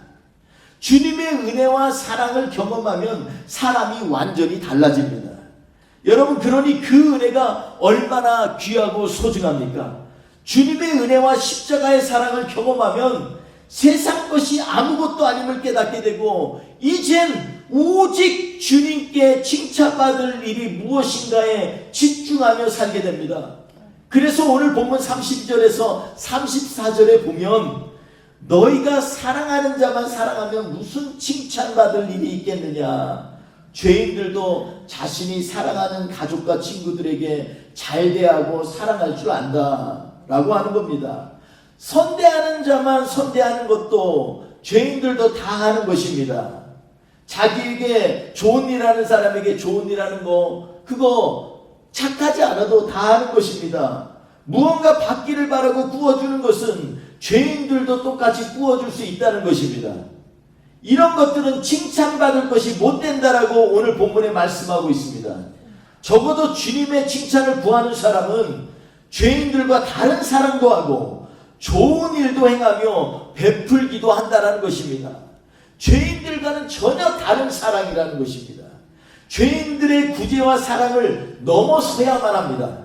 주님의 은혜와 사랑을 경험하면 사람이 완전히 달라집니다. 여러분, 그러니 그 은혜가 얼마나 귀하고 소중합니까? 주님의 은혜와 십자가의 사랑을 경험하면 세상 것이 아무것도 아님을 깨닫게 되고 이젠 오직 주님께 칭찬받을 일이 무엇인가에 집중하며 살게 됩니다. 그래서 오늘 본문 32절에서 34절에 보면 너희가 사랑하는 자만 사랑하면 무슨 칭찬받을 일이 있겠느냐, 죄인들도 자신이 사랑하는 가족과 친구들에게 잘 대하고 사랑할 줄 안다 라고 하는 겁니다. 선대하는 자만 선대하는 것도 죄인들도 다 하는 것입니다. 자기에게 좋은 일 하는 사람에게 좋은 일 하는 거, 그거 착하지 않아도 다 하는 것입니다. 무언가 받기를 바라고 구워주는 것은 죄인들도 똑같이 구워줄 수 있다는 것입니다. 이런 것들은 칭찬받을 것이 못 된다라고 오늘 본문에 말씀하고 있습니다. 적어도 주님의 칭찬을 구하는 사람은 죄인들과 다른 사랑도 하고 좋은 일도 행하며 베풀기도 한다는 것입니다. 죄인들과는 전혀 다른 사랑이라는 것입니다. 죄인들의 구제와 사랑을 넘어서야만 합니다.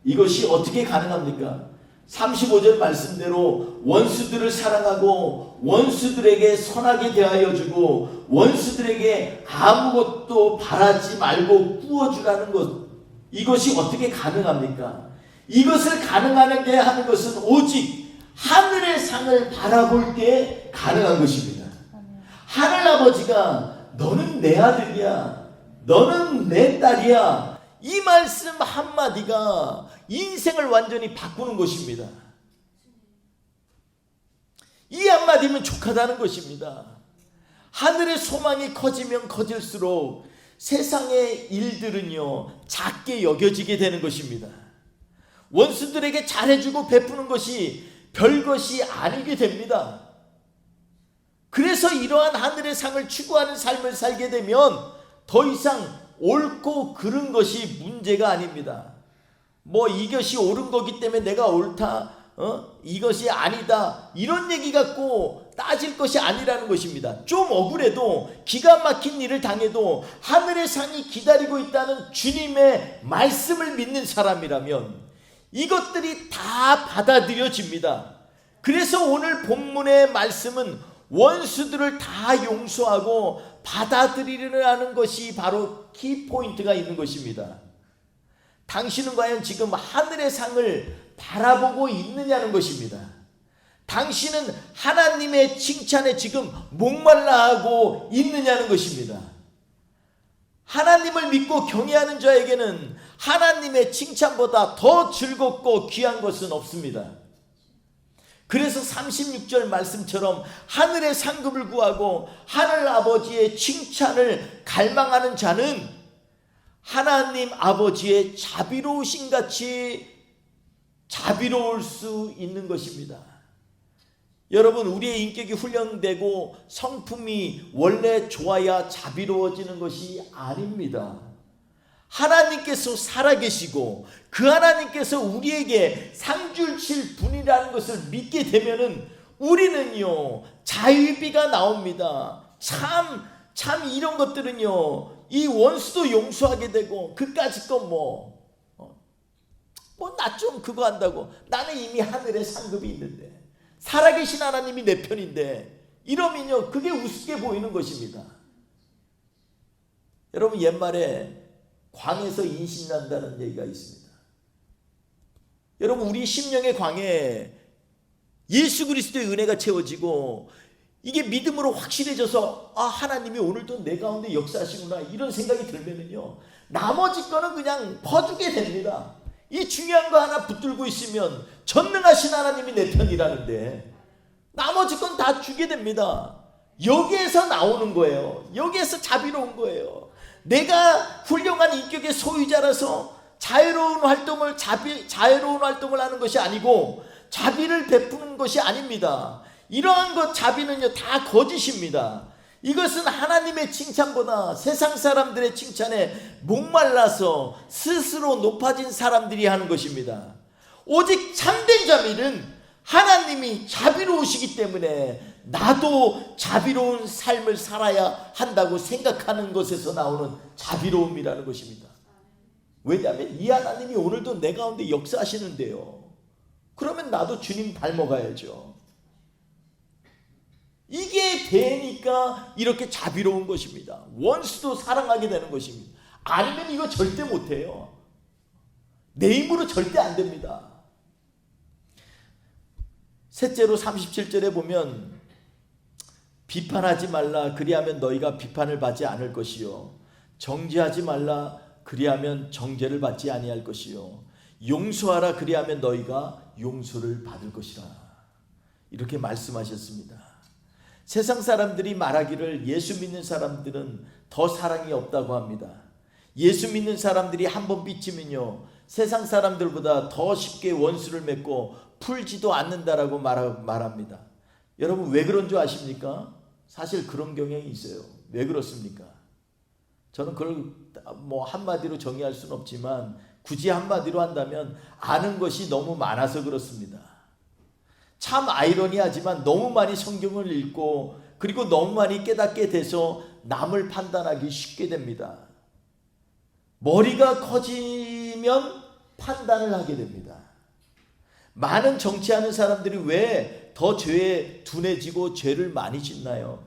이것이 어떻게 가능합니까? 35절 말씀대로 원수들을 사랑하고 원수들에게 선하게 대하여 주고 원수들에게 아무것도 바라지 말고 구워주라는 것, 이것이 어떻게 가능합니까? 이것을 가능하게 하는 것은 오직 하늘의 상을 바라볼 때 가능한 것입니다. 하늘 아버지가 너는 내 아들이야, 너는 내 딸이야, 이 말씀 한마디가 인생을 완전히 바꾸는 것입니다. 이 한마디면 족하다는 것입니다. 하늘의 소망이 커지면 커질수록 세상의 일들은요 작게 여겨지게 되는 것입니다. 원수들에게 잘해주고 베푸는 것이 별것이 아니게 됩니다. 그래서 이러한 하늘의 상을 추구하는 삶을 살게 되면 더 이상 옳고 그른 것이 문제가 아닙니다. 뭐 이것이 옳은 거기 때문에 내가 옳다, 이것이 아니다, 이런 얘기 갖고 따질 것이 아니라는 것입니다. 좀 억울해도 기가 막힌 일을 당해도 하늘의 상이 기다리고 있다는 주님의 말씀을 믿는 사람이라면 이것들이 다 받아들여집니다. 그래서 오늘 본문의 말씀은 원수들을 다 용서하고 받아들이려는 것이 바로 키포인트가 있는 것입니다. 당신은 과연 지금 하늘의 상을 바라보고 있느냐는 것입니다. 당신은 하나님의 칭찬에 지금 목말라하고 있느냐는 것입니다. 하나님을 믿고 경외하는 자에게는 하나님의 칭찬보다 더 즐겁고 귀한 것은 없습니다. 그래서 36절 말씀처럼 하늘의 상급을 구하고 하늘 아버지의 칭찬을 갈망하는 자는 하나님 아버지의 자비로우신 같이 자비로울 수 있는 것입니다. 여러분, 우리의 인격이 훈련되고 성품이 원래 좋아야 자비로워지는 것이 아닙니다. 하나님께서 살아계시고 그 하나님께서 우리에게 상 주실 분이라는 것을 믿게 되면은 우리는요 자유비가 나옵니다. 참 이런 것들은요 이 원수도 용서하게 되고 그까짓 건 나 좀 그거 한다고, 나는 이미 하늘에 상급이 있는데 살아계신 하나님이 내 편인데 이러면요 그게 우습게 보이는 것입니다. 여러분, 옛말에 광에서 인신난다는 얘기가 있습니다. 여러분, 우리 심령의 광에 예수 그리스도의 은혜가 채워지고 이게 믿음으로 확실해져서 하나님이 오늘도 내 가운데 역사하시구나 이런 생각이 들면은요 나머지 거는 그냥 퍼주게 됩니다. 이 중요한 거 하나 붙들고 있으면 전능하신 하나님이 내 편이라는데 나머지 건 다 주게 됩니다. 여기에서 나오는 거예요. 여기에서 자비로운 거예요. 내가 훌륭한 인격의 소유자라서 자유로운 활동을 하는 것이 아니고 자비를 베푸는 것이 아닙니다. 이러한 것 자비는요 다 거짓입니다. 이것은 하나님의 칭찬보다 세상 사람들의 칭찬에 목말라서 스스로 높아진 사람들이 하는 것입니다. 오직 참된 자비는 하나님이 자비로우시기 때문에 나도 자비로운 삶을 살아야 한다고 생각하는 것에서 나오는 자비로움이라는 것입니다. 왜냐하면 이 하나님이 오늘도 내 가운데 역사하시는데요. 그러면 나도 주님 닮아가야죠. 이게 되니까 이렇게 자비로운 것입니다. 원수도 사랑하게 되는 것입니다. 아니면 이거 절대 못해요. 내 힘으로 절대 안 됩니다. 셋째로 37절에 보면 비판하지 말라 그리하면 너희가 비판을 받지 않을 것이요 정죄하지 말라 그리하면 정죄를 받지 아니할 것이요 용서하라 그리하면 너희가 용서를 받을 것이라. 이렇게 말씀하셨습니다. 세상 사람들이 말하기를 예수 믿는 사람들은 더 사랑이 없다고 합니다. 예수 믿는 사람들이 한번 삐치면요 세상 사람들보다 더 쉽게 원수를 맺고 풀지도 않는다라고 말합니다. 여러분, 왜 그런 줄 아십니까? 사실 그런 경향이 있어요. 왜 그렇습니까? 저는 그걸 한마디로 정의할 수는 없지만 굳이 한마디로 한다면 아는 것이 너무 많아서 그렇습니다. 참 아이러니하지만 너무 많이 성경을 읽고 그리고 너무 많이 깨닫게 돼서 남을 판단하기 쉽게 됩니다. 머리가 커지면 판단을 하게 됩니다. 많은 정치하는 사람들이 왜 더 죄에 둔해지고 죄를 많이 짓나요?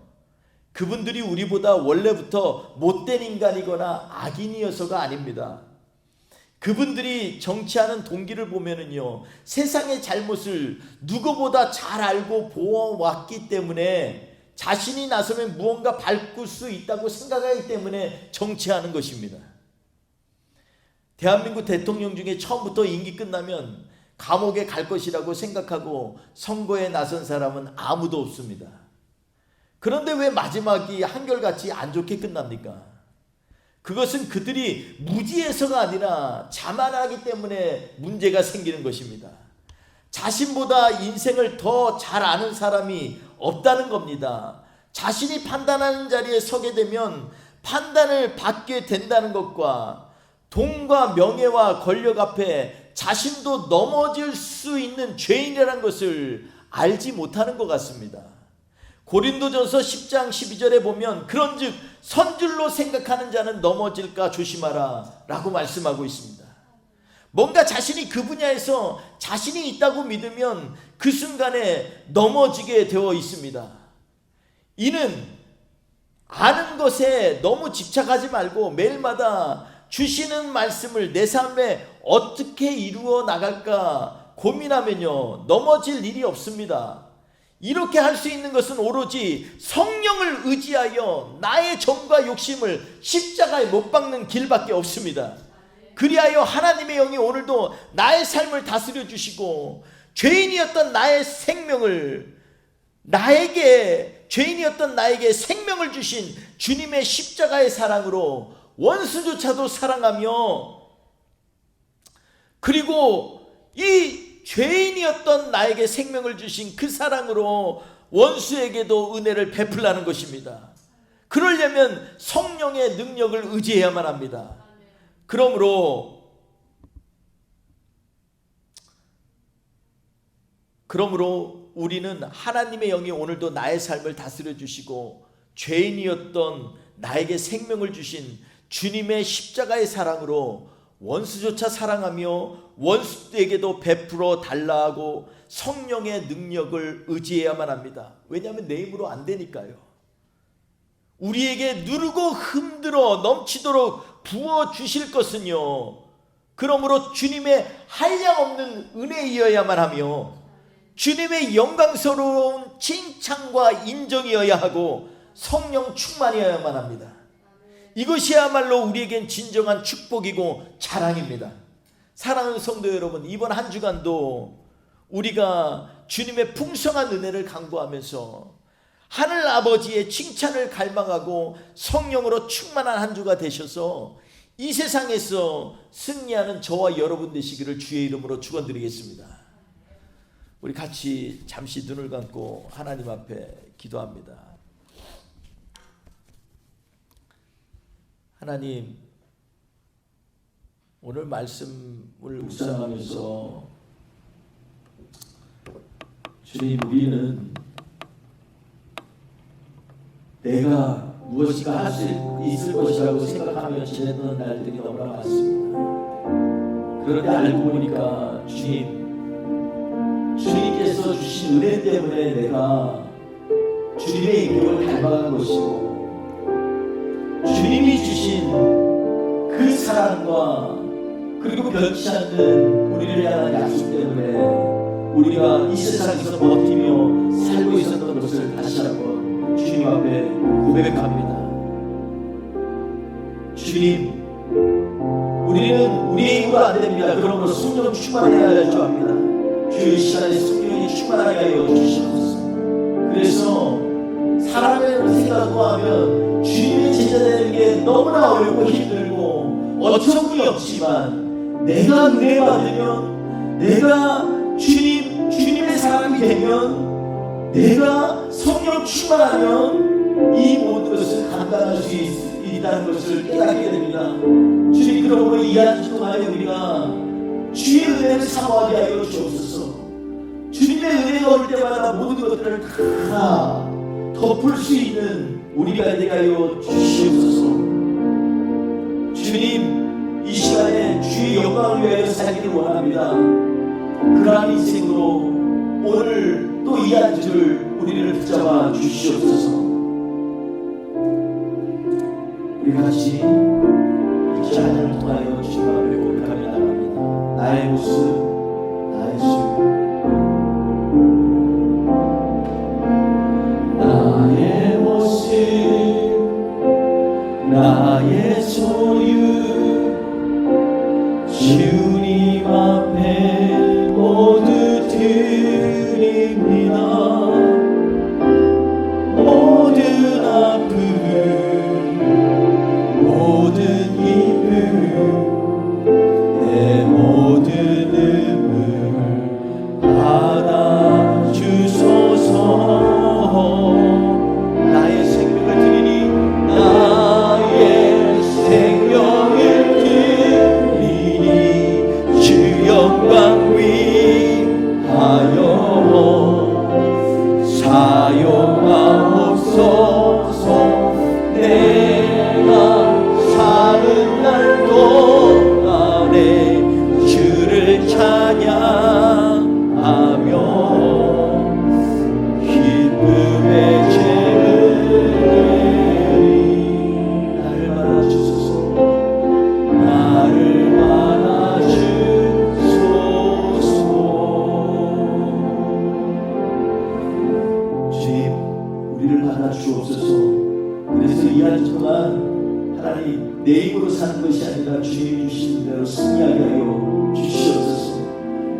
그분들이 우리보다 원래부터 못된 인간이거나 악인이어서가 아닙니다. 그분들이 정치하는 동기를 보면은요 세상의 잘못을 누구보다 잘 알고 보아왔기 때문에 자신이 나서면 무언가 바꿀 수 있다고 생각하기 때문에 정치하는 것입니다. 대한민국 대통령 중에 처음부터 임기 끝나면 감옥에 갈 것이라고 생각하고 선거에 나선 사람은 아무도 없습니다. 그런데 왜 마지막이 한결같이 안 좋게 끝납니까? 그것은 그들이 무지해서가 아니라 자만하기 때문에 문제가 생기는 것입니다. 자신보다 인생을 더 잘 아는 사람이 없다는 겁니다. 자신이 판단하는 자리에 서게 되면 판단을 받게 된다는 것과 돈과 명예와 권력 앞에 자신도 넘어질 수 있는 죄인이라는 것을 알지 못하는 것 같습니다. 고린도전서 10장 12절에 보면 그런즉 선줄로 생각하는 자는 넘어질까 조심하라 라고 말씀하고 있습니다. 뭔가 자신이 그 분야에서 자신이 있다고 믿으면 그 순간에 넘어지게 되어 있습니다. 이는 아는 것에 너무 집착하지 말고 매일마다 주시는 말씀을 내 삶에 어떻게 이루어 나갈까 고민하면요, 넘어질 일이 없습니다. 이렇게 할 수 있는 것은 오로지 성령을 의지하여 나의 정과 욕심을 십자가에 못 박는 길밖에 없습니다. 그리하여 하나님의 영이 오늘도 나의 삶을 다스려 주시고 죄인이었던 나의 생명을 죄인이었던 나에게 생명을 주신 주님의 십자가의 사랑으로 원수조차도 사랑하며, 그리고 이 죄인이었던 나에게 생명을 주신 그 사랑으로 원수에게도 은혜를 베풀라는 것입니다. 그러려면 성령의 능력을 의지해야만 합니다. 그러므로 우리는 하나님의 영이 오늘도 나의 삶을 다스려 주시고 죄인이었던 나에게 생명을 주신 주님의 십자가의 사랑으로 원수조차 사랑하며 원수에게도 베풀어 달라 하고 성령의 능력을 의지해야만 합니다. 왜냐하면 내 힘으로 안 되니까요. 우리에게 누르고 흔들어 넘치도록 부어주실 것은요, 그러므로 주님의 한량없는 은혜이어야만 하며 주님의 영광스러운 칭찬과 인정이어야 하고 성령 충만이어야만 합니다. 이것이야말로 우리에겐 진정한 축복이고 자랑입니다. 사랑하는 성도 여러분, 이번 한 주간도 우리가 주님의 풍성한 은혜를 강구하면서 하늘 아버지의 칭찬을 갈망하고 성령으로 충만한 한 주가 되셔서 이 세상에서 승리하는 저와 여러분 되시기를 주의 이름으로 축원드리겠습니다. 우리 같이 잠시 눈을 감고 하나님 앞에 기도합니다. 하나님, 오늘 말씀을 묵상하면서 주님, 우리는 내가 무엇인가 할 수 있을 것이라고 생각하며 지냈던 날들이 너무나 많습니다. 그런데 알고 보니까 주님께서 주신 은혜 때문에 내가 주님의 인격을 닮아간 것이고 주님이 주신 그 사랑과 그리고 변치 않는 우리를 향한 약속 때문에 우리가 이 세상에서 버티며 살고 있었던 것을 다시 한번 주님 앞에 고백합니다. 주님, 우리는 우리의 힘으로 안 됩니다. 그러므로 성령 충만해야 할 줄 압니다. 주의 시간에 성령이 충만하게 하여 주시옵소서. 그래서 사람의 생각으로 하면 주님의 제자 되는 게 너무나 어렵고 힘들고 어처구니 없지만 내가 은혜 받으면, 내가 주님의 사람이 되면, 내가 성령 충만하면 이 모든 것을 감당할 수 있다는 것을 깨닫게 됩니다. 주님, 그러므로 이 한 주 동안에 우리가 주의 은혜를 사모하게 하여 주옵소서. 주님의 은혜가 올 때마다 모든 것들을 다 덮을 수 있는 우리가 되게 하여 주시옵소서. 주님, 이 시간에 주의 영광을 위하여 살기를 원합니다. 그러한 인생으로 오늘 또 이 한 주를 우리를 붙잡아 주시옵소서. 우리 같이 이 찬양을 통하여 주님 앞에 고백하며 나갑니다. 나의 모습, 나의 수, 나의 모습, 나의 소유, 주님 앞에 모두 드립니다. 모든 아픔, 모든 기쁨, 내 모든 눈물 받아 주소서. 나의 생명을 드리니, 나의 생명을 드리니 주 영광 위하여 사용하옵소서. 내가 사는 날 동안에 주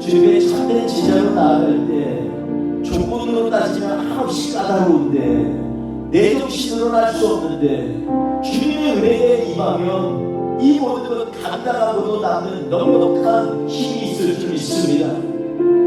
주님의 참된 제자로 나아갈 때 조건으로 따지면 한없이 까다로운데 내 정신으로는 할 수 없는데 주님의 은혜에 임하면 이 모든 것 감당하고도 남는 넉넉한 힘이 있을 줄 믿습니다.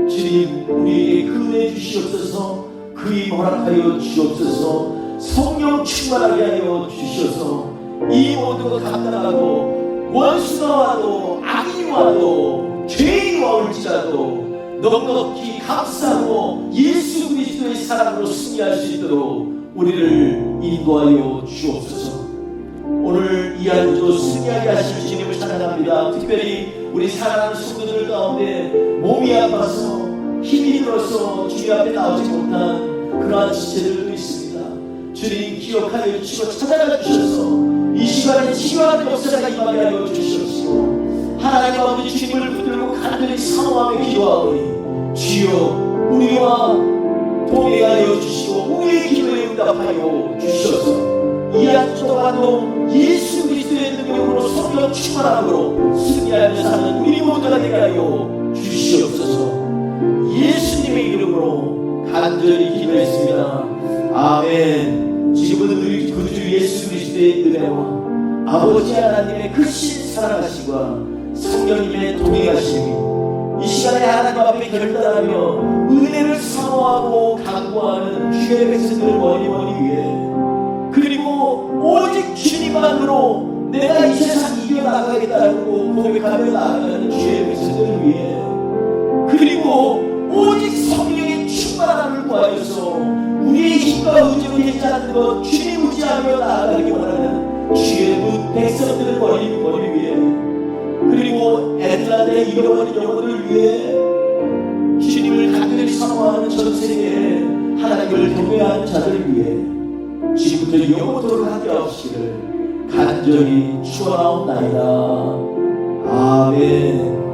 주님, 우리에게 그 은혜 주시옵소서. 그의 허락하여 주시옵소서. 성령 충만하게 하여 주셔서 이 모든 것 감당하고 원수가 와도 악인이 와도 죄인이 와올지라도 넉넉히 감사하고 예수 그리스도의 사랑으로 승리할 수 있도록 우리를 인도하여 주옵소서. 오늘 이 한 주 승리하게 하실 주님을 찬양합니다. 특별히 우리 사랑하는 성도들 가운데 몸이 아파서 힘이 들어서 주님 앞에 나오지 못한 그러한 지체들도 있습니다. 주님 기억하여 주시고 찾아가 주셔서 이 시간에 치유하는 역사가 임하게 하여 주시옵시고 하나님 아버지 주님을 붙들고 간절히 사모하며 기도하오니 주여 우리와 동행하여 주시고 우리의 기도에 응답하여 주셔서 이 한 주 동안도 예수 그리스도의 능력으로 성령 충만함으로 승리하며 사는 우리 모두가 되게 하여 주시옵소서. 예수님의 이름으로 간절히 기도했습니다. 아멘. 지금은 우리 구주 예수 그리스도의 은혜와 아버지 하나님의 크신 사랑하심과 성령님의 동행하심이 이 시간에 하나님 앞에 결단하며 은혜를 사모하고 간구하는 주의 백성들을 머리 위해 그리고 오직 주님만으로 내가 이 세상 이겨나가겠다고 고백하며 나아가는 주의 백성들을 위해 그리고 오직 성령의 충만함을 구하여서 우리의 힘과 의지로 되지 않는 것 주님 의지하며 나아가기 원하는 주의 백성들을 머리 위해 그리고 애틀란타에 잃어버린 영혼을 위해 주님을 간절히 사모하는 전 세계에 하나님을 경외하는 자들을 위해 지금부터 영원토록 함께 하시기를 간절히 축원하옵나이다. 아멘.